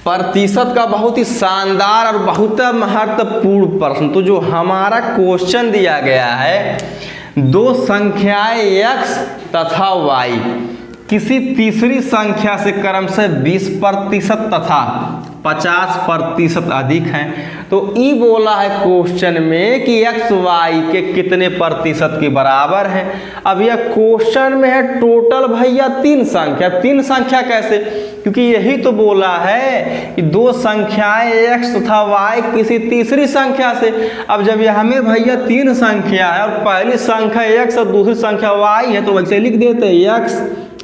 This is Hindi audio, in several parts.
प्रतिशत का बहुत ही शानदार और बहुत महत्वपूर्ण प्रश्न। तो जो हमारा क्वेश्चन दिया गया है, दो संख्याएं x तथा y किसी तीसरी संख्या से क्रमशः 20% तथा 50% अधिक है। तो ई बोला है क्वेश्चन में कि x y के कितने प्रतिशत के बराबर है। अब यह क्वेश्चन में है टोटल भैया 3 संख्या। 3 संख्या कैसे? क्योंकि यही तो बोला है कि दो संख्याएं x तथा y किसी तीसरी संख्या से। अब जब यह हमें भैया 3 संख्या है और पहली संख्या x और दूसरी संख्या y है, तो वैसे लिख देते हैं x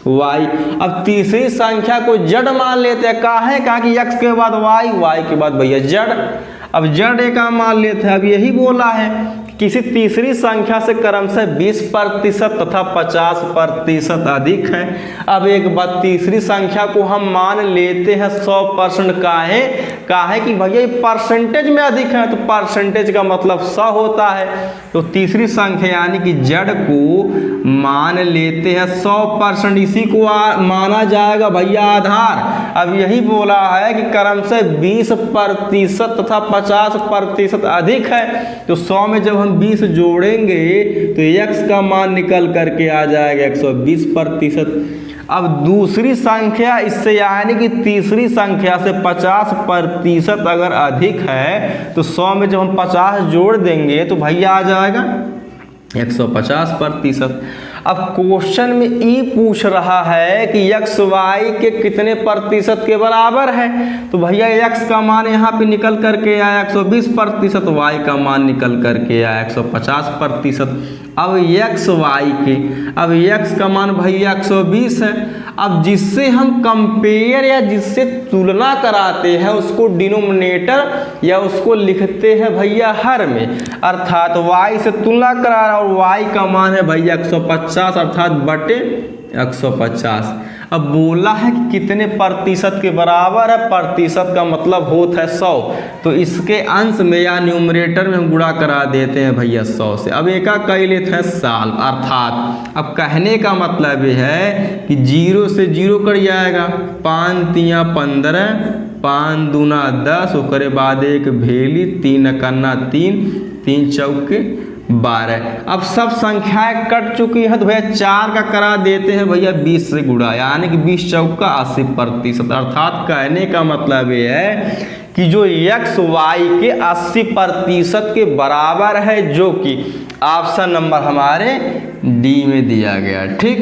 y। अब तीसरी संख्या को z मान लेते हैं। कहा कि x के बाद y के बाद भैया z। अब z का मान लेते हैं। अब यही बोला है किसी तीसरी संख्या से क्रमशः 20% तथा 50% अधिक है। अब एक बात, तीसरी संख्या को हम मान लेते हैं 100%। काहे कि भैया ये परसेंटेज में अधिक है, तो परसेंटेज का मतलब 100 होता है। तो तीसरी संख्या यानी कि z को मान लेते हैं 100%। इसी को माना जाएगा भैया आधार। अब यही बोला है कि क्रमशः 20% तथा 50% अधिक है। तो 100 में जब हम 20 जोड़ेंगे तो x का मान निकल करके आ जाएगा 120%। अब दूसरी संख्या इससे यानी कि तीसरी संख्या से 50% अगर अधिक है, तो 100 में जब हम 50 जोड़ देंगे तो भैया आ जाएगा 150%। अब क्वेश्चन में ई पूछ रहा है कि x y के कितने प्रतिशत के बराबर है। तो भैया x का मान यहाँ पे निकल करके आया 120%, y का मान निकल करके आया 150%। अब x का मान भैया 120 है। अब जिससे हम कंपेयर या जिससे तुलना कराते हैं उसको डिनोमिनेटर या उसको लिखते हैं भैया हर में। अर्थात y से तुलना करा रहा और y का मान है भैया 150 अर्थात बटे 150। अब बोला है कि कितने प्रतिशत के बराबर है। प्रतिशत का मतलब होता है 100। तो इसके अंश में या न्यूमरेटर में हम गुणा करा देते हैं भैया 100 से। अब एक कह लेते हैं साल। अर्थात अब कहने का मतलब ये है कि 0 से 0 कट जाएगा। 5 तिया 15, 5 दूना 10, ओकरे बाद एक भेली, 3 कन्ना 3, 3 चौके 12। अब सब संख्याएं कट चुकी है तो भैया 4 का करा देते हैं भैया 20 से गुणा, यानी कि 20 चौका 80%। अर्थात कहने का मतलब ये है कि जो x y के 80% के बराबर है, जो कि ऑप्शन नंबर हमारे डी में दिया गया। ठीक।